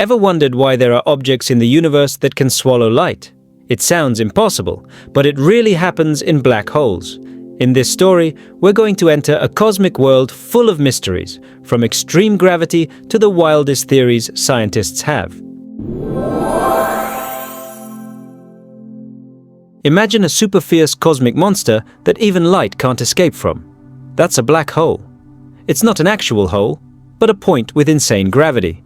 Ever wondered why there are objects in the universe that can swallow light? It sounds impossible, but it really happens in black holes. In this story, we're going to enter a cosmic world full of mysteries, from extreme gravity to the wildest theories scientists have. Imagine a super fierce cosmic monster that even light can't escape from. That's a black hole. It's not an actual hole, but a point with insane gravity.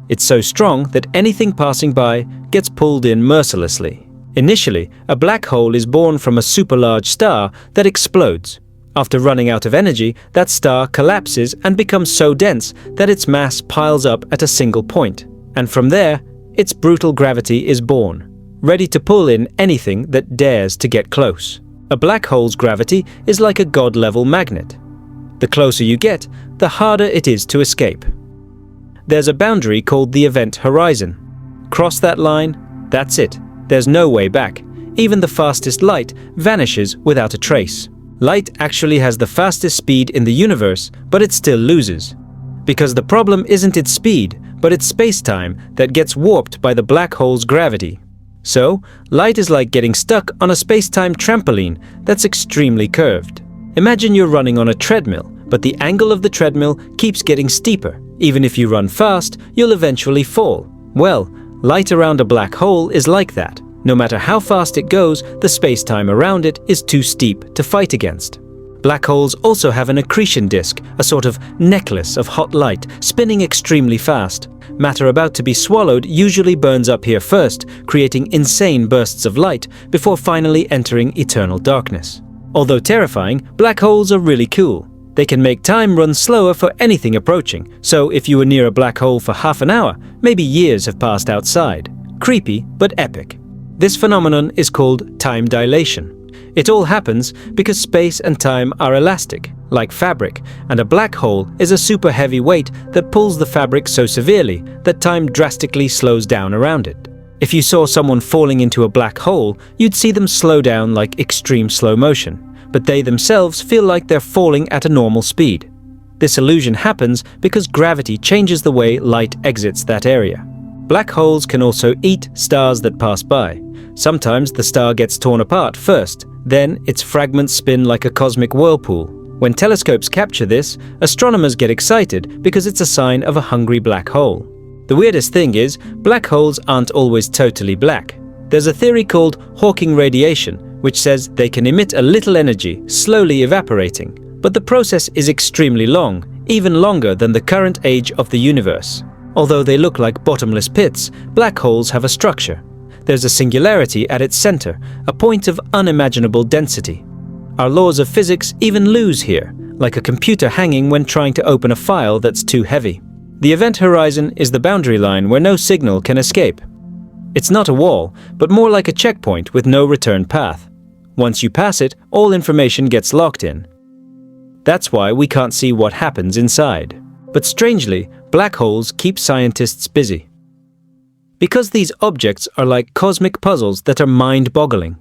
It's so strong that anything passing by gets pulled in mercilessly. Initially, a black hole is born from a super large star that explodes. After running out of energy, that star collapses and becomes so dense that its mass piles up at a single point. And from there, its brutal gravity is born, ready to pull in anything that dares to get close. A black hole's gravity is like a god-level magnet. The closer you get, the harder it is to escape. There's a boundary called the event horizon. Cross that line, that's it. There's no way back. Even the fastest light vanishes without a trace. Light actually has the fastest speed in the universe, but it still loses. Because the problem isn't its speed, but its space-time that gets warped by the black hole's gravity. So, light is like getting stuck on a space-time trampoline that's extremely curved. Imagine you're running on a treadmill, but the angle of the treadmill keeps getting steeper. Even if you run fast, you'll eventually fall. Well, light around a black hole is like that. No matter how fast it goes, the space-time around it is too steep to fight against. Black holes also have an accretion disk, a sort of necklace of hot light, spinning extremely fast. Matter about to be swallowed usually burns up here first, creating insane bursts of light before finally entering eternal darkness. Although terrifying, black holes are really cool. They can make time run slower for anything approaching, so if you were near a black hole for half an hour, maybe years have passed outside. Creepy, but epic. This phenomenon is called time dilation. It all happens because space and time are elastic, like fabric, and a black hole is a super heavy weight that pulls the fabric so severely that time drastically slows down around it. If you saw someone falling into a black hole, you'd see them slow down like extreme slow motion. But they themselves feel like they're falling at a normal speed. This illusion happens because gravity changes the way light exits that area. Black holes can also eat stars that pass by. Sometimes the star gets torn apart first, then its fragments spin like a cosmic whirlpool. When telescopes capture this, astronomers get excited because it's a sign of a hungry black hole. The weirdest thing is, black holes aren't always totally black. There's a theory called Hawking radiation, which says they can emit a little energy, slowly evaporating. But the process is extremely long, even longer than the current age of the universe. Although they look like bottomless pits, black holes have a structure. There's a singularity at its center, a point of unimaginable density. Our laws of physics even lose here, like a computer hanging when trying to open a file that's too heavy. The event horizon is the boundary line where no signal can escape. It's not a wall, but more like a checkpoint with no return path. Once you pass it, all information gets locked in. That's why we can't see what happens inside. But strangely, black holes keep scientists busy. Because these objects are like cosmic puzzles that are mind-boggling.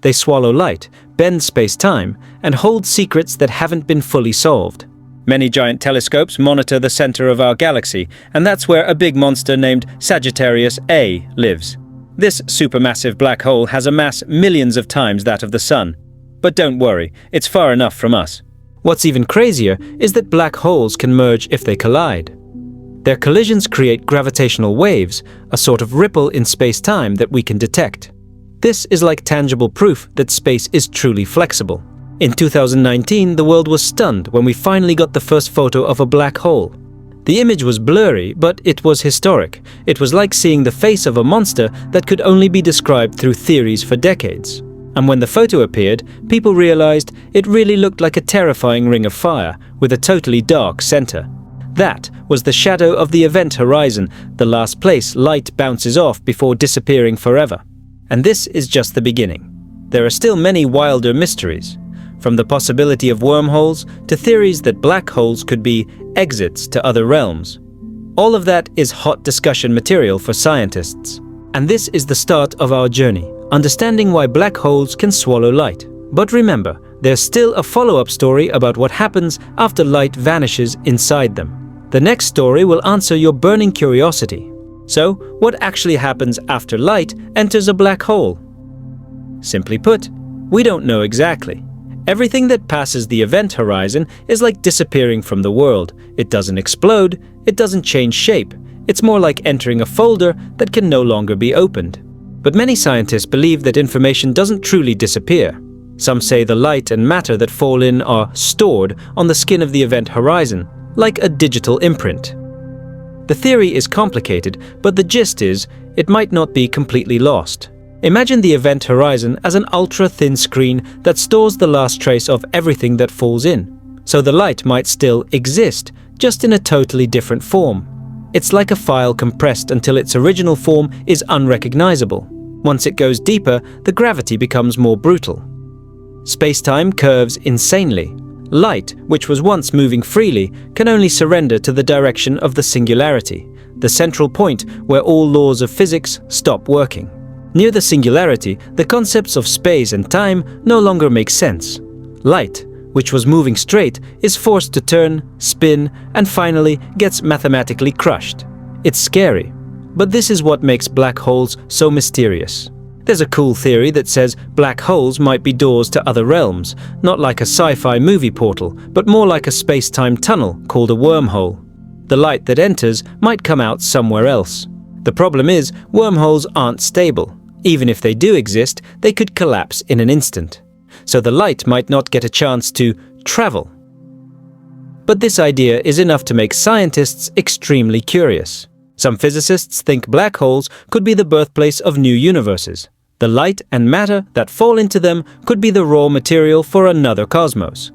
They swallow light, bend space-time, and hold secrets that haven't been fully solved. Many giant telescopes monitor the center of our galaxy, and that's where a big monster named Sagittarius A lives. This supermassive black hole has a mass millions of times that of the Sun. But don't worry, it's far enough from us. What's even crazier is that black holes can merge if they collide. Their collisions create gravitational waves, a sort of ripple in space-time that we can detect. This is like tangible proof that space is truly flexible. In 2019, the world was stunned when we finally got the first photo of a black hole. The image was blurry, but it was historic. It was like seeing the face of a monster that could only be described through theories for decades. And when the photo appeared, people realized it really looked like a terrifying ring of fire with a totally dark center. That was the shadow of the event horizon, the last place light bounces off before disappearing forever. And this is just the beginning. There are still many wilder mysteries. From the possibility of wormholes to theories that black holes could be exits to other realms. All of that is hot discussion material for scientists. And this is the start of our journey, understanding why black holes can swallow light. But remember, there's still a follow-up story about what happens after light vanishes inside them. The next story will answer your burning curiosity. So, what actually happens after light enters a black hole? Simply put, we don't know exactly. Everything that passes the event horizon is like disappearing from the world. It doesn't explode, it doesn't change shape. It's more like entering a folder that can no longer be opened. But many scientists believe that information doesn't truly disappear. Some say the light and matter that fall in are stored on the skin of the event horizon, like a digital imprint. The theory is complicated, but the gist is, it might not be completely lost. Imagine the event horizon as an ultra-thin screen that stores the last trace of everything that falls in. So the light might still exist, just in a totally different form. It's like a file compressed until its original form is unrecognizable. Once it goes deeper, the gravity becomes more brutal. Spacetime curves insanely. Light, which was once moving freely, can only surrender to the direction of the singularity, the central point where all laws of physics stop working. Near the singularity, the concepts of space and time no longer make sense. Light, which was moving straight, is forced to turn, spin, and finally gets mathematically crushed. It's scary, but this is what makes black holes so mysterious. There's a cool theory that says black holes might be doors to other realms, not like a sci-fi movie portal, but more like a space-time tunnel called a wormhole. The light that enters might come out somewhere else. The problem is, wormholes aren't stable. Even if they do exist, they could collapse in an instant. So the light might not get a chance to travel. But this idea is enough to make scientists extremely curious. Some physicists think black holes could be the birthplace of new universes. The light and matter that fall into them could be the raw material for another cosmos.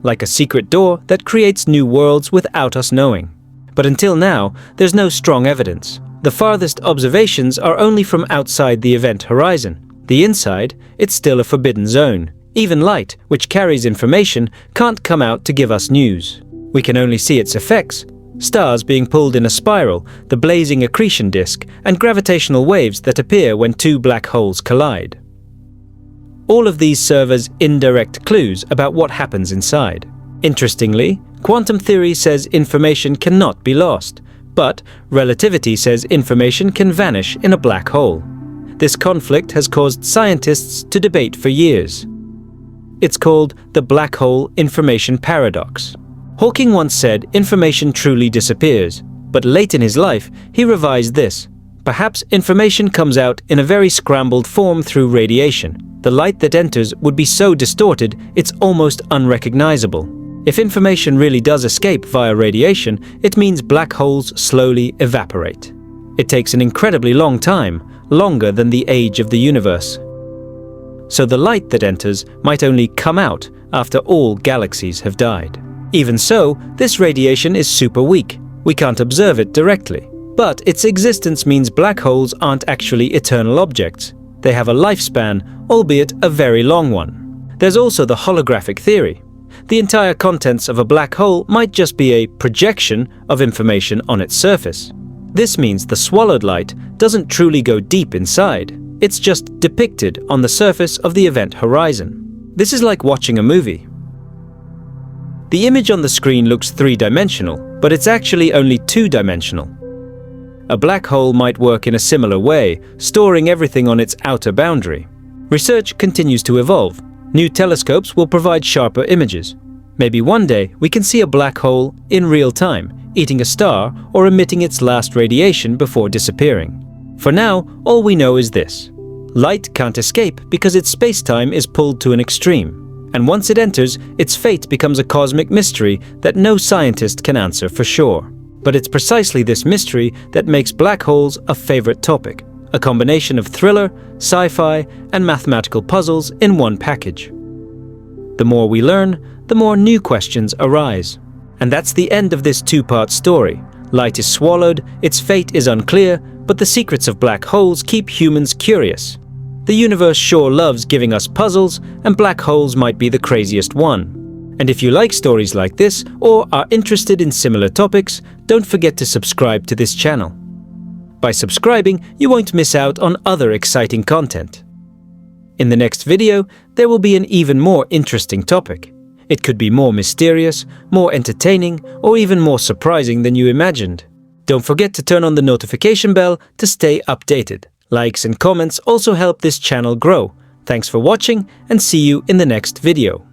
Like a secret door that creates new worlds without us knowing. But until now, there's no strong evidence. The farthest observations are only from outside the event horizon. The inside, it's still a forbidden zone. Even light, which carries information, can't come out to give us news. We can only see its effects. Stars being pulled in a spiral, the blazing accretion disk, and gravitational waves that appear when two black holes collide. All of these serve as indirect clues about what happens inside. Interestingly, quantum theory says information cannot be lost. But relativity says information can vanish in a black hole. This conflict has caused scientists to debate for years. It's called the black hole information paradox. Hawking once said information truly disappears, but late in his life he revised this. Perhaps information comes out in a very scrambled form through radiation. The light that enters would be so distorted it's almost unrecognizable. If information really does escape via radiation, it means black holes slowly evaporate. It takes an incredibly long time, longer than the age of the universe. So the light that enters might only come out after all galaxies have died. Even so, this radiation is super weak. We can't observe it directly. But its existence means black holes aren't actually eternal objects. They have a lifespan, albeit a very long one. There's also the holographic theory. The entire contents of a black hole might just be a projection of information on its surface. This means the swallowed light doesn't truly go deep inside. It's just depicted on the surface of the event horizon. This is like watching a movie. The image on the screen looks three-dimensional, but it's actually only two-dimensional. A black hole might work in a similar way, storing everything on its outer boundary. Research continues to evolve. New telescopes will provide sharper images. Maybe one day we can see a black hole in real time, eating a star or emitting its last radiation before disappearing. For now, all we know is this. Light can't escape because its space-time is pulled to an extreme. And once it enters, its fate becomes a cosmic mystery that no scientist can answer for sure. But it's precisely this mystery that makes black holes a favorite topic. A combination of thriller, sci-fi, and mathematical puzzles in one package. The more we learn, the more new questions arise. And that's the end of this two-part story. Light is swallowed, its fate is unclear, but the secrets of black holes keep humans curious. The universe sure loves giving us puzzles, and black holes might be the craziest one. And if you like stories like this, or are interested in similar topics, don't forget to subscribe to this channel. By subscribing, you won't miss out on other exciting content. In the next video, there will be an even more interesting topic. It could be more mysterious, more entertaining, or even more surprising than you imagined. Don't forget to turn on the notification bell to stay updated. Likes and comments also help this channel grow. Thanks for watching and see you in the next video.